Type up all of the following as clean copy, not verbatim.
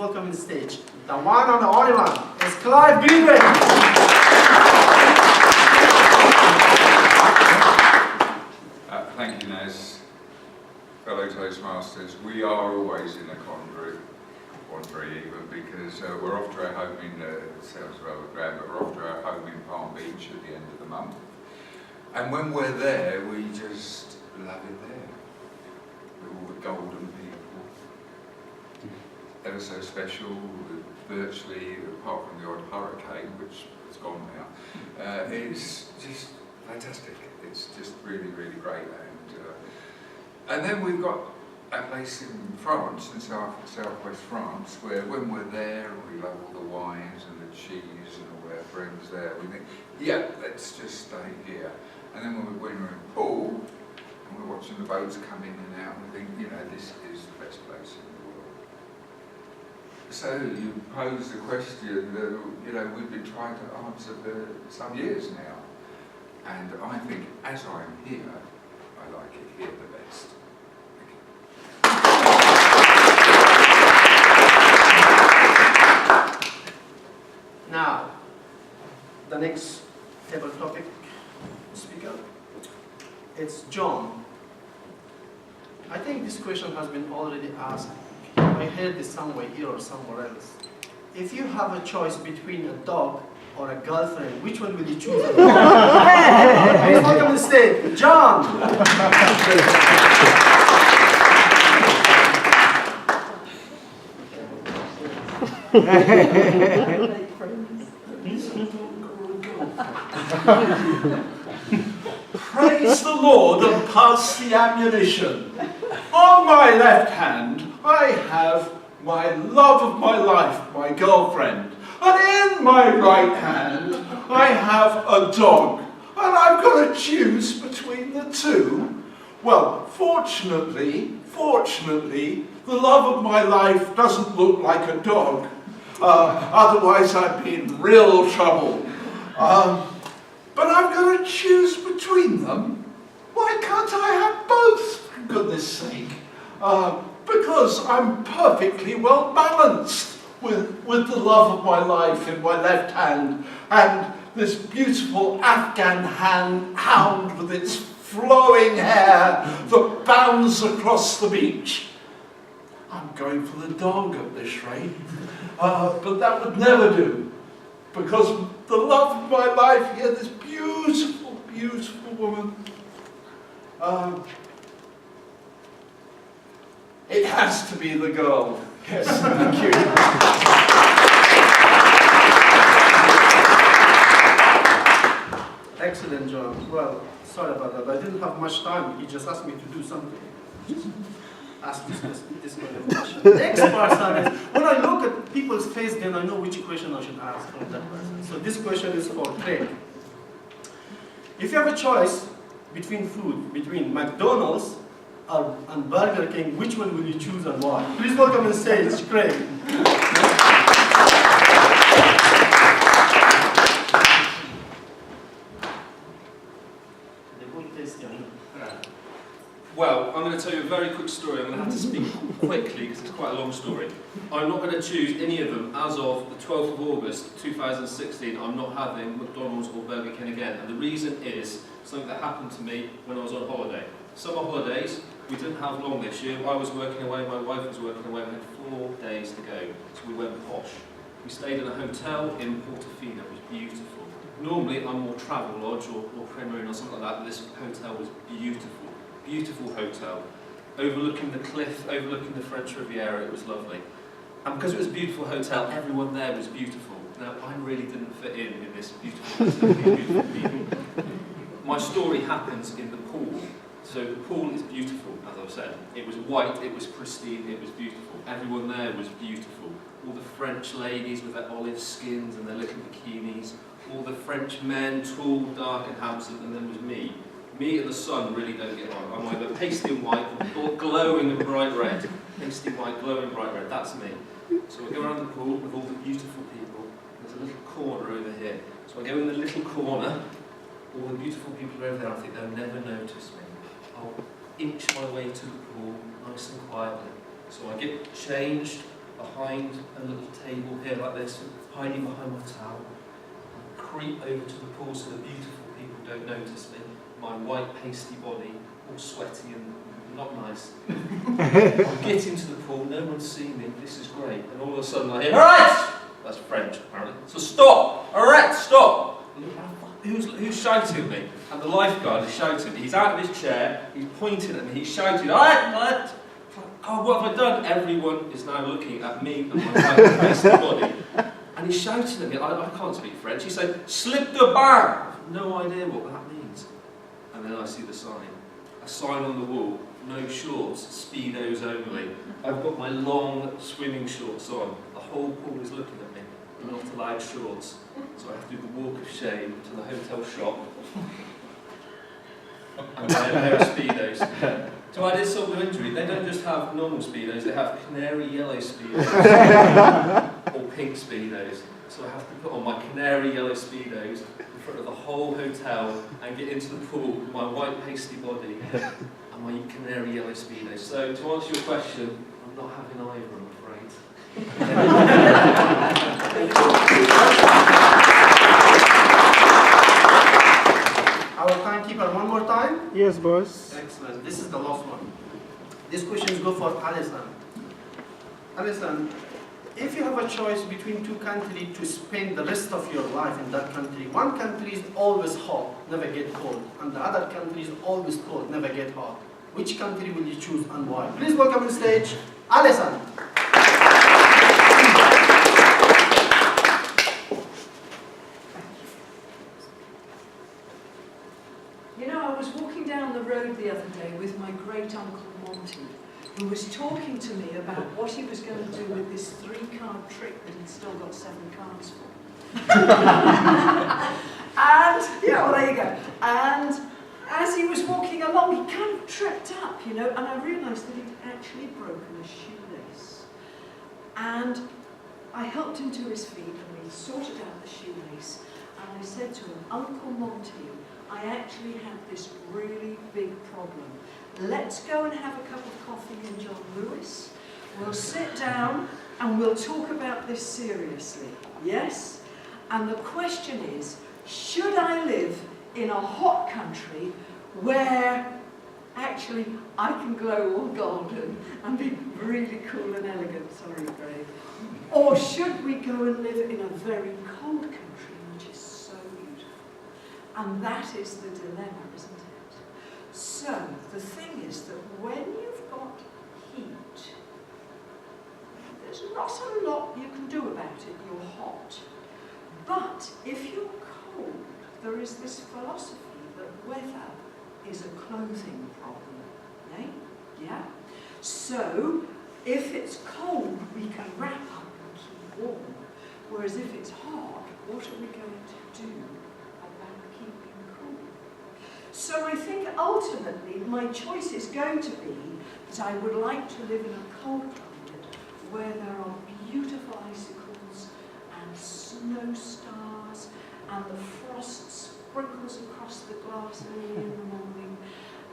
welcome on the stage the one and the only one. It's Clive Greenway. Thank you, Naz. Fellow Toastmasters, we are always in a quandary even, because we're off to our home in, sounds rather grand, but we're off to our home in Palm Beach at the end of the month. And when we're there, we just love it there. With all the golden people. Ever so special, virtually, apart from the odd hurricane, which has gone now. It's just fantastic. It's just really, really great. And then we've got a place in France, in southwest France, where when we're there, we love all the wines and the cheese and all our friends there. We think, yeah, let's just stay here. And then when we're in Poole, and we're watching the boats come in and out, and we think, you know, this is the best place in the world. So you pose the question that, you know, we've been trying to answer for some years now. And I think, as I'm here, I like it here the best. Now, the next table topic speaker, it's John. I think this question has been already asked. I heard this somewhere here or somewhere else. If you have a choice between a dog or a girlfriend, which one will you choose? Please welcome to the stage, John. Praise the Lord and pass the ammunition. On my left hand, I have my love of my life, my girlfriend. And in my right hand, I have a dog. And I've got to choose between the two. Well, fortunately, the love of my life doesn't look like a dog. Otherwise, I'd be in real trouble. But I've got to choose between them. Why can't I have both, for goodness sake? Because I'm perfectly well balanced with the love of my life in my left hand and this beautiful Afghan hound with its flowing hair that bounds across the beach. I'm going for the dog at this rate, but that would never do, because the love of my life here, this beautiful, beautiful woman, it has to be the girl. Yes, thank you. Excellent, John. Well, sorry about that. I didn't have much time. He just asked me to do something. Ask this kind of question. Next person is, when I look at people's face, then I know which question I should ask from that person. So this question is for Craig. If you have a choice between food, between McDonald's and Burger King, which one will you choose and why? Please welcome on stage, Craig. Well, I'm going to tell you a very quick story. I'm going to have to speak quickly because it's quite a long story. I'm not going to choose any of them as of the 12th of August 2016. I'm not having McDonald's or Burger King again. And the reason is something that happened to me when I was on holiday. Summer holidays, we didn't have long this year. I was working away, my wife was working away. We had 4 days to go. So we went posh. We stayed in a hotel in Portofino. It was beautiful. Normally I'm more Travel Lodge or Premier Inn or something like that, but this hotel was beautiful. Beautiful hotel, overlooking the cliff, overlooking the French Riviera. It was lovely. And because it was a beautiful hotel, everyone there was beautiful. Now, I really didn't fit in this beautiful hotel with these beautiful people. My story happens in the pool. So the pool is beautiful, as I've said. It was white, it was pristine, it was beautiful. Everyone there was beautiful. All the French ladies with their olive skins and their little bikinis. All the French men, tall, dark and handsome, and then was me. Me and the sun really don't get on. I'm either pasty and white or glowing and bright red. Pasty white, glowing bright red, that's me. So I go around the pool with all the beautiful people. There's a little corner over here. So I go in the little corner, all the beautiful people are over there. I think they'll never notice me. I'll inch my way to the pool, nice and quietly. So I get changed, behind a little table here like this, hiding behind my towel. I creep over to the pool so the beautiful people don't notice me. My white pasty body, all sweaty and not nice. I get into the pool, no one's seeing me, this is great. And all of a sudden I hear, alright! That's French apparently. So stop! Alright, stop! Who's shouting at me? And the lifeguard is shouting. He's out of his chair, he's pointing at me, he's shouting, alright! Oh, what have I done? Everyone is now looking at me and my white pasty body. And he's shouting at me, I can't speak French, he's saying, slip de bain! I have no idea what that means. And then I see the sign. A sign on the wall, no shorts, speedos only. I've got my long swimming shorts on. The whole pool is looking at me. I'm not allowed shorts. So I have to do the walk of shame to the hotel shop. And there are speedos. To add insult to injury, they don't just have normal speedos, they have canary yellow speedos. Or pink speedos. So I have to put on my canary yellow speedos in front of the whole hotel and get into the pool with my white pasty body and my canary yellow speedos. So to answer your question, I'm not having either, I'm afraid. Our timekeeper, one more time. Yes, boss. Excellent. This is the last one. These questions go for Alison. Alison, if you have a choice between two countries to spend the rest of your life in that country, one country is always hot, never get cold, and the other country is always cold, never get hot. Which country will you choose and why? Please welcome on stage, Alison. You know, I was walking down the road the other day with my great uncle Monty, who was talking to me about what he was going to do with this 3-card trick that he'd still got 7 cards for. And, yeah, well, there you go. And as he was walking along, he kind of tripped up, you know, and I realised that he'd actually broken a shoelace. And I helped him to his feet and we sorted out the shoelace. And I said to him, Uncle Monty, I actually have this really big problem. Let's go and have a cup of coffee in John Lewis. We'll sit down and we'll talk about this seriously. Yes? And the question is, should I live in a hot country where actually I can glow all golden and be really cool and elegant, sorry Greg, or should we go and live in a very cold country which is so beautiful? And that is the dilemma, isn't it? So, the thing is that when you've got heat, there's not a lot you can do about it, you're hot. But if you're cold, there is this philosophy that weather is a clothing problem, eh? Yeah? So, if it's cold, we can wrap up and keep warm. Whereas if it's hot, what are we going to do about keeping cool? So I think ultimately my choice is going to be that I would like to live in a cold climate where there are beautiful icicles and snow stars and the frost sprinkles across the glass early in the morning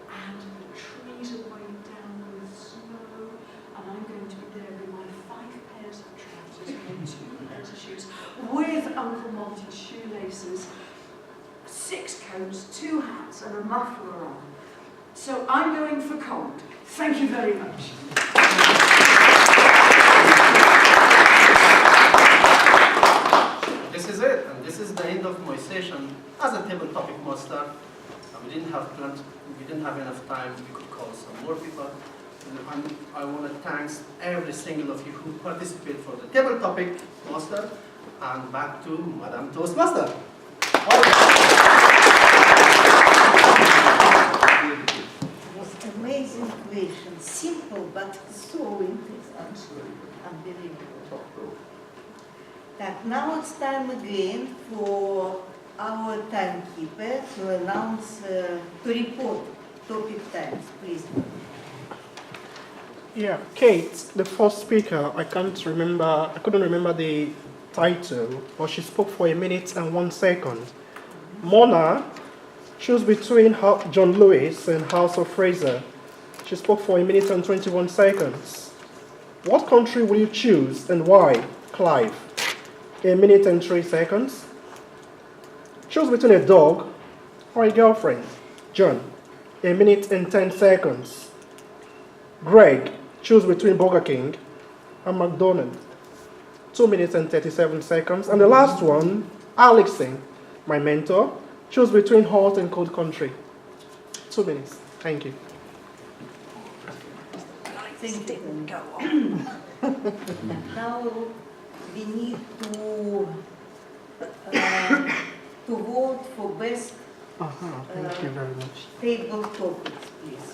and the trees are weighed down with snow and I'm going to be there in my 5 pairs of trousers and 2 pairs of shoes with Uncle Monty's shoelaces, 6 coats, 2 hats and a muffler on. So I'm going for cold. Thank you very much. This is it, and this is the end of my session as a table topic master. We didn't have enough time. We could call some more people. And I want to thank every single of you who participated for the table topic master. And back to Madam Toastmaster. It was amazing question, simple but so interesting, unbelievable. Now it's time again for our timekeeper to announce, to report topic times, please. Yeah, Kate, the first speaker, I couldn't remember the title, but she spoke for 1 minute and 1 second. Mona chose between John Lewis and House of Fraser. She spoke for 1 minute and 21 seconds. What country will you choose and why? Clive. 1 minute and 3 seconds. Choose between a dog or a girlfriend. John. 1 minute and 10 seconds. Greg. Choose between Burger King and McDonald's. 2 minutes and 37 seconds. And the last one, Alexin, my mentor. Choose between hot and cold country. 2 minutes. Thank you. Thank you. Now we need to vote for best Thank you very much. table topics, please.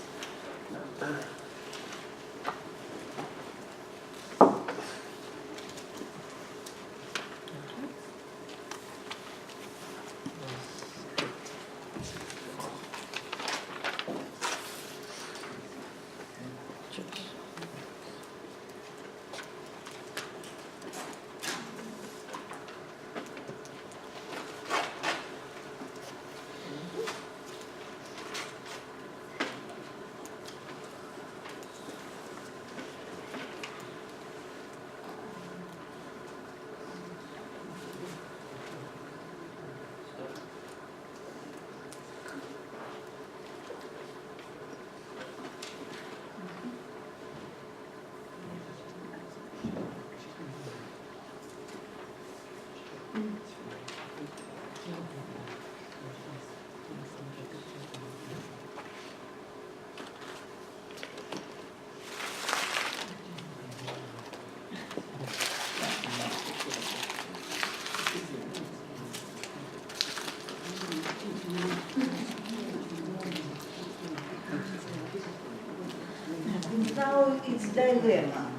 Now it's dilemma.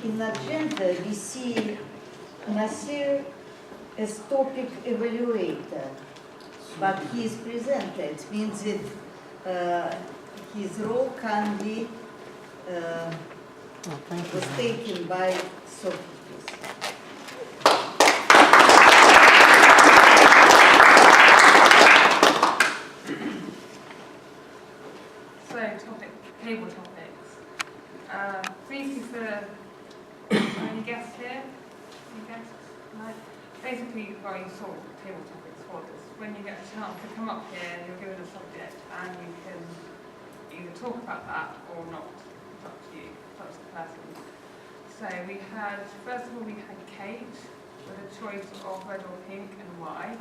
In agenda we see Nasir as topic evaluator, but he is presented, means that his role can be was taken by Socrates. So, table topics. Briefly for any guests here? Any guests? Right. Basically, well, you saw table topics for this. When you get a chance to come up here, you're given a subject and you can either talk about that or not. It's up to you, it's up to the person. So we had, first of all, we had Kate with a choice of red or pink and why.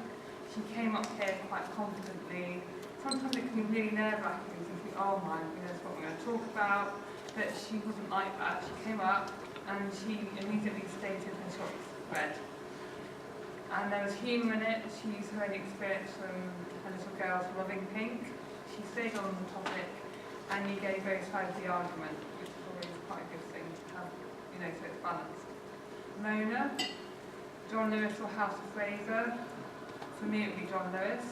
She came up here quite confidently. Sometimes it can be really nerve-wracking thinking, oh my goodness, what we're going to talk about. But she wasn't like that. She came up and she immediately stated her choice, red. And there was humour in it. She's heard experience from a little girl's loving pink. She stayed on the topic and you gave both sides the argument, which is always quite a good thing to have, you know, so it's balanced. Mona, John Lewis or House of Fraser. For me it would be John Lewis.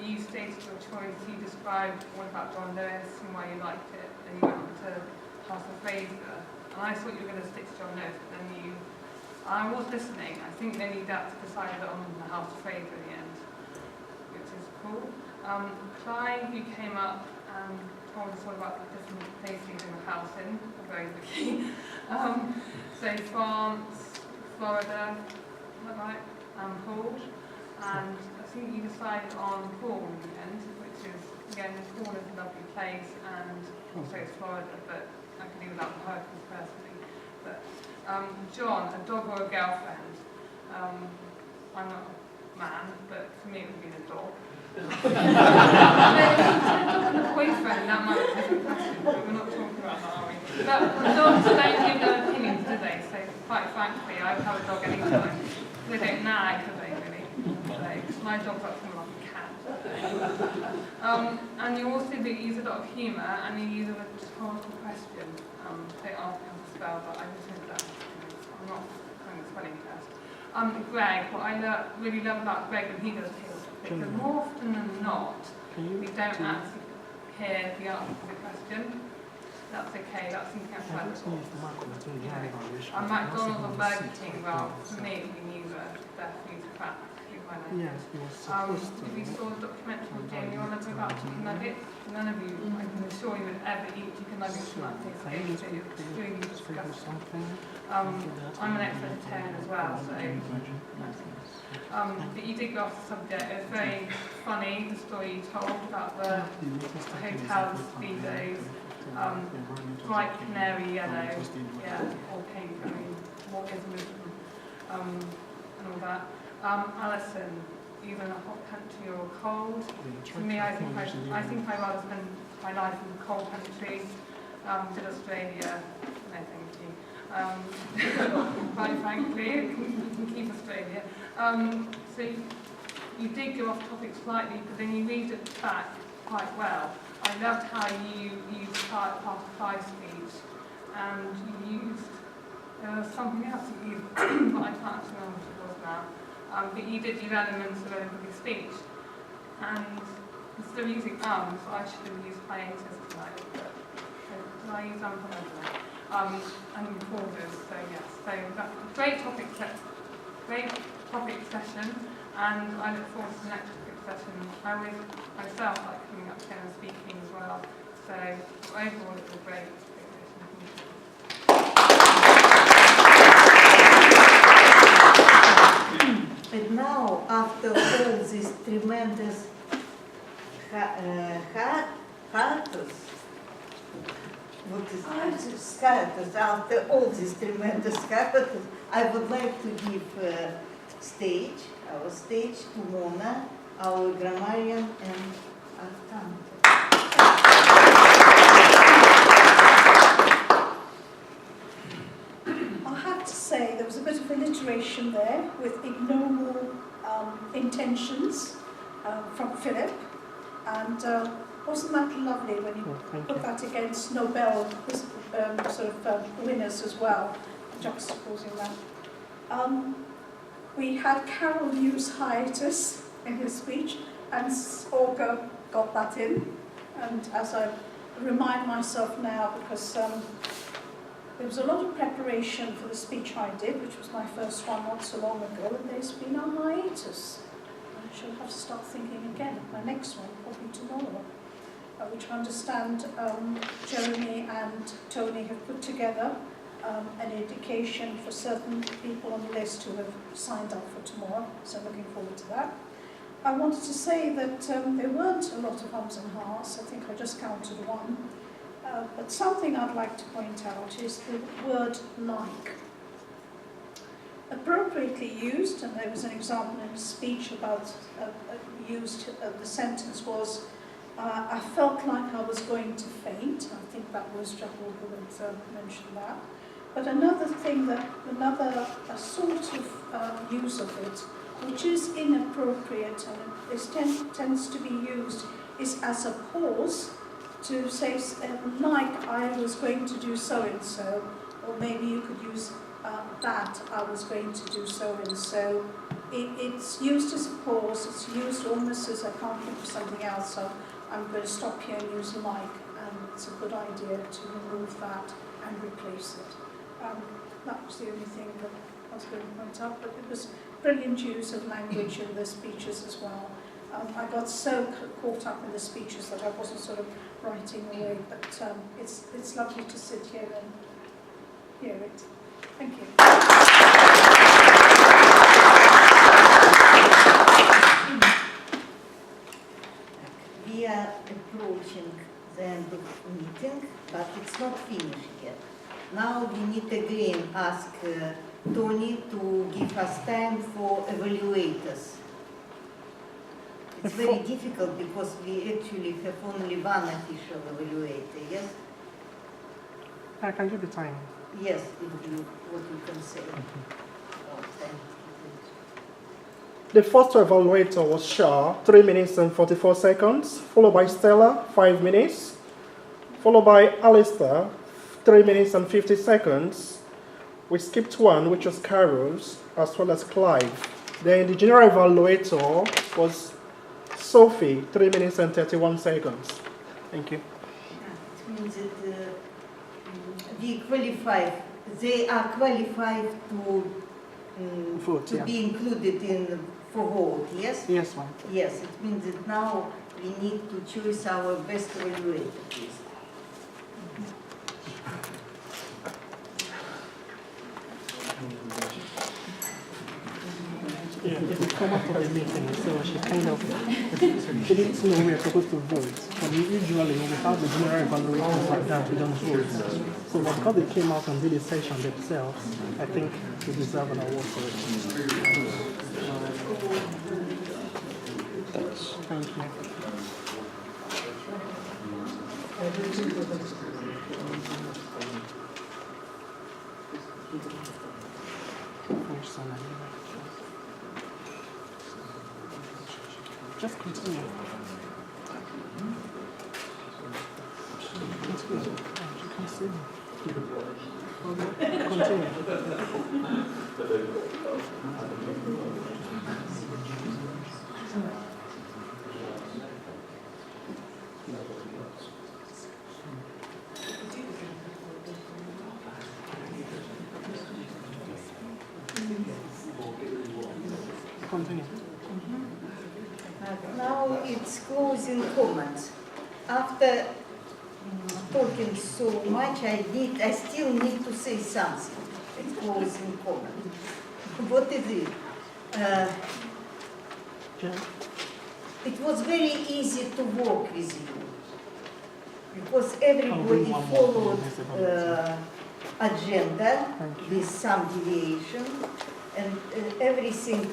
You stated your choice, you described all about John Lewis and why you liked it, and you went on to House of Fraser. And I thought you were going to stick to John Lewis, but then I was listening. I think then you decided on the House of Fraser in the end, which is cool. Clive, you came up and told us all about the different places in the house in, very wiki. So France, Florida, is that right? And Paul. And I think you decided on Paul in the end, which is, again, Paul is a lovely place and also it's Florida, but I could do without the Hurricanes personally. But John, a dog or a girlfriend? I'm not a man, but for me it would be a dog. But if you said dog and a boyfriend, that might be a different question, but we're not talking about that, are we? But dogs don't give their opinions, do they? So quite frankly, I would have a dog anytime. They don't nag, do they, really? So, my dog's like something like a cat. And you also use a lot of humour and you use a rhetorical question. They ask me how to spell, but I just did that. I'm not having a spelling test. Greg, what I really love about Greg when he does table topics, is more often than not, we don't actually hear the answer to the question. That's okay, that's something outside the box. And McDonald's or Burger King, well, for me it would be neither. They're food crap. You've my language. Yes, he was supposed to. If you saw the documentary with Jamie Oliver about chicken nuggets, none of you, I can assure you, would ever eat chicken nuggets from that tastes good. It's extremely disgusting. I'm an ex-vegetarian as well, so. But you did go off the subject. It was very funny, the story you told about the hotels these days. Bright canary yellow, yeah, or pink, I mean, what is movement, and all that. Alison, either in a hot country or cold. For me, I think I'd rather spend my life in a cold country. Did Australia, no thank you. Quite frankly, you can keep Australia. So you did go off topic slightly, but then you read it back quite well. I loved how you used part of five speech, and you used something else you used, but I can't actually remember what it was now. But you did use elements of everybody's speech, and instead of using so I should have used hiatus tonight. But did I use and pauses? So yes, so that's a great topic session, and I look forward to the next topic session. I always myself like coming up here and speaking as well. So overall, it was a great session. And now, after all this tremendous hiatus, after all this tremendous hiatus, I would like to give our stage to Mona, our grammarian and architect. I have to say there was a bit of alliteration there with ignoble intentions from Philip, and wasn't that lovely when you put that against Nobel winners as well, juxtaposing that. We had Carol use hiatus in his speech, and Olga got that in. And as I remind myself now, because there was a lot of preparation for the speech I did, which was my first one not so long ago, and there's been a hiatus. I shall have to start thinking again of my next one, probably tomorrow, which I understand Jeremy and Tony have put together. An indication for certain people on the list who have signed up for tomorrow, so I'm looking forward to that. I wanted to say that there weren't a lot of ums and ahs. I think I just counted one. But something I'd like to point out is the word like. Appropriately used, and there was an example in a speech about the sentence was, I felt like I was going to faint. I think that was Jehovah who had mentioned that. But another thing a sort of use of it, which is inappropriate and this tends to be used, is as a pause to say, like I was going to do so and so, or maybe you could use that I was going to do so and so. It's used as a pause, it's used almost as I can't think of something else, so I'm going to stop here and use like, and it's a good idea to remove that and replace it. That was the only thing that I was going to point out, but it was brilliant use of language in the speeches as well. I got so caught up in the speeches that I wasn't sort of writing away, but it's lovely to sit here and hear it. Thank you. We are approaching the end of the meeting, but it's not finished yet. Now we need again ask Tony to give us time for evaluators. It's very difficult because we actually have only one official evaluator, yes? I can give you time. Yes, what you can say. Oh, thank you. The first evaluator was Shah, 3 minutes and 44 seconds, followed by Stella, 5 minutes, followed by Alistair, 3 minutes and 50 seconds. We skipped one, which was Carol's, as well as Clive. Then the general evaluator was Sophie, 3 minutes and 31 seconds. Thank you. It means that they are qualified to Vote, to yeah. be included in for vote, yes? Yes, ma'am. Yes, it means that now we need to choose our best evaluator, please. Yeah, if we come out of the meeting, so she kind of, she didn't know we are supposed to vote. But usually when we have the general evaluations like that, we don't vote. So but because they came out and did the session themselves, I think they deserve an award for it. Thank you. Just continue. Continue. You can see me. Continue. Continue. Now it's closing comments. After talking so much, I still need to say something. It's closing comment. What is it? It was very easy to work with you because everybody followed agenda with some deviation, and everything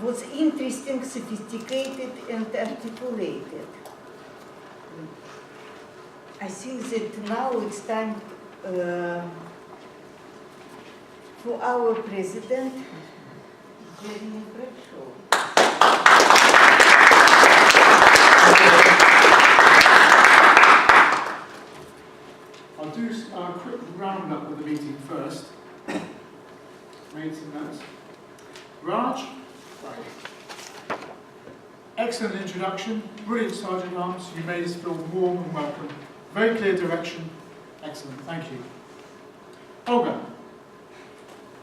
was interesting, sophisticated, and articulated. I think that now it's time for our president, Jeremy Bradshaw. I'll do a quick roundup of the meeting first. Made some notes. Raj, excellent introduction, brilliant Sergeant Arms, you made us feel warm and welcome. Very clear direction, excellent, thank you. Olga,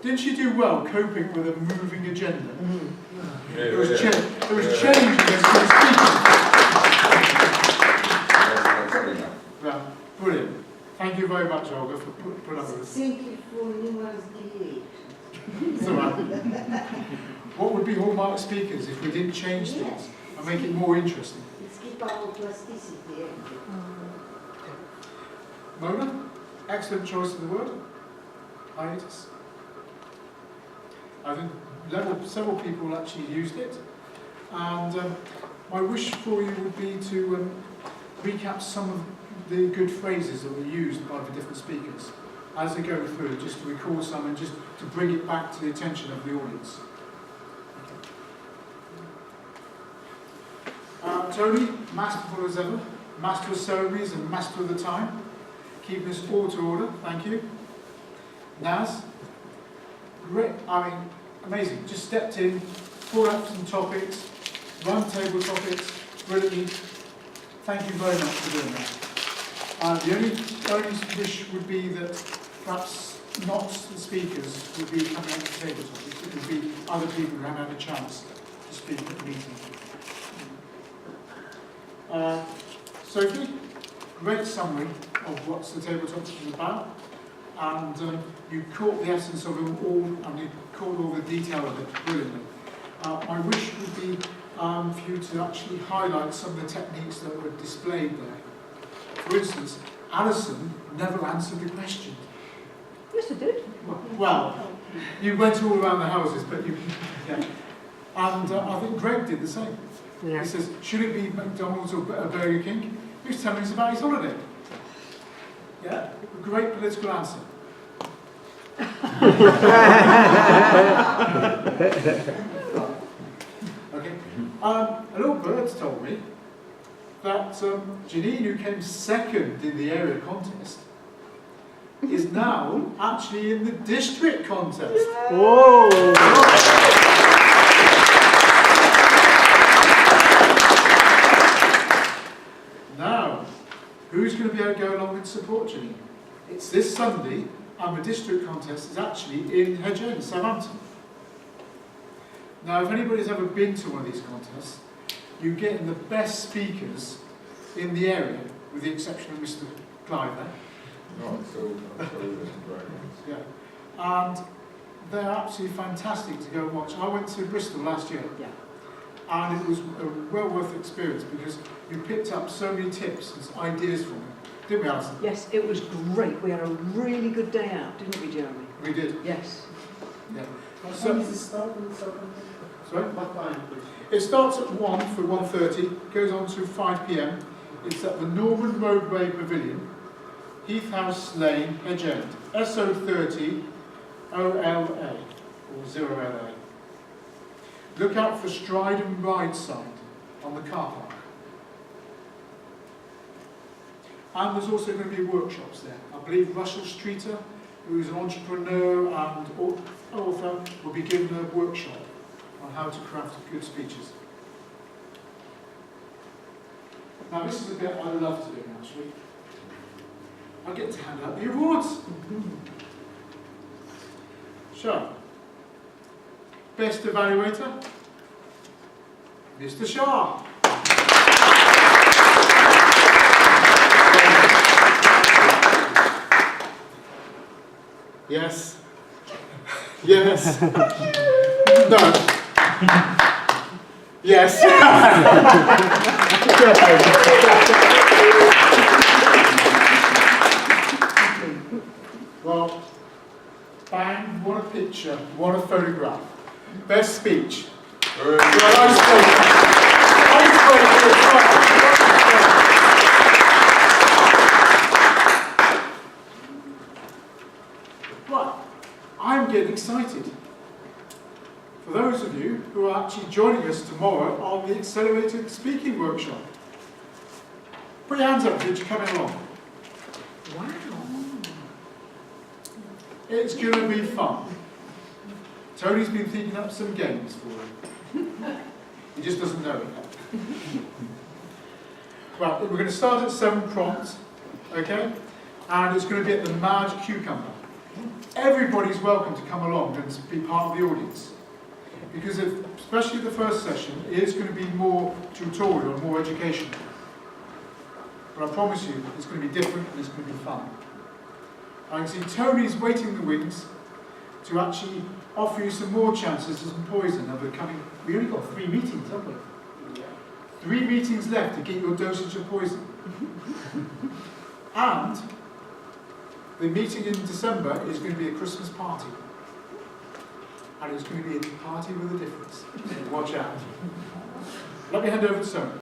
didn't you do well coping with a moving agenda? There was change against the speaking. Well, brilliant. Thank you very much, Olga, for putting up with us. Thank you for numerous deviations. It's all right. What would be Hallmark Speakers if we didn't change things and make it more interesting? Let's keep our plasticity. Mona, excellent choice of the word. Hiatus. I think several people actually used it. And my wish for you would be to recap some of the good phrases that were used by the different speakers as they go through, just to recall some and just to bring it back to the attention of the audience. Tony, masterful as ever, master of ceremonies and master of the time, keeping us all to order, thank you. Naz, great, amazing, just stepped in, brought up some topics, run table topics, brilliantly. Thank you very much for doing that. The only wish would be that perhaps not the speakers would be coming on the table topics, it would be other people who haven't had a chance to speak at the meeting. Sophie, great summary of what the table topics is about, and you caught the essence of them all, and you caught all the detail of it brilliantly. My wish would be for you to actually highlight some of the techniques that were displayed there. For instance, Alison never answered the question. Yes, I did. Well, you went all around the houses, but you, yeah. And I think Greg did the same. Yeah. He says, should it be McDonald's or Burger King? He was telling us about his holiday. Yeah, great political answer. Okay. A little bird told me that Janine, who came second in the area contest, is now actually in the district contest. Whoa! Now, who's going to be able to go along and support Janine? It's this Sunday and the district contest is actually in Hedge End, Southampton. Now, if anybody's ever been to one of these contests, you get in the best speakers in the area, with the exception of Mr. Clive there. No, it's all great. Yeah. And they're absolutely fantastic to go and watch. I went to Bristol last year. Yeah. And it was a well worth the experience because you picked up so many tips and ideas from them. Didn't we, Alison? Yes, it was great. We had a really good day out, didn't we, Jeremy? We did. Yes. Yeah. What So- time does it start in Southampton? Sorry? What time, please? It starts at 1 for 1:30, goes on to 5 p.m. It's at the Norman Roadway Pavilion, Heath House Lane, Hedge End, SO30 OLA, or 0LA. Look out for Stride and Ride sign on the car park. And there's also going to be workshops there. I believe Russell Streeter, who's an entrepreneur and author, will be giving a workshop on how to craft good speeches. Now this is a bit I love to do actually. I get to hand out the awards. So, best evaluator, Mr. Shah. Yes. Yes. No. Yes. Well, bang, what a picture, what a photograph. Best speech. Well, Right, I'm getting excited. For those of you who are actually joining us tomorrow on the Accelerated Speaking Workshop, put your hands up if you're coming along. Wow. It's going to be fun. Tony's been thinking up some games for him. He just doesn't know it yet. Well, we're going to start at 7 prompts, okay? And it's going to be at the Mad Cucumber. Everybody's welcome to come along and be part of the audience. Because especially the first session is going to be more tutorial and more educational. But I promise you, it's going to be different and it's going to be fun. I can see Tony's waiting in the wings to actually offer you some more chances to some poison of becoming. We only got 3 meetings, haven't we? Yeah. 3 meetings left to get your dosage of poison. And the meeting in December is going to be a Christmas party. And it's going to be a party with a difference. So watch out. Let me hand over to Tony.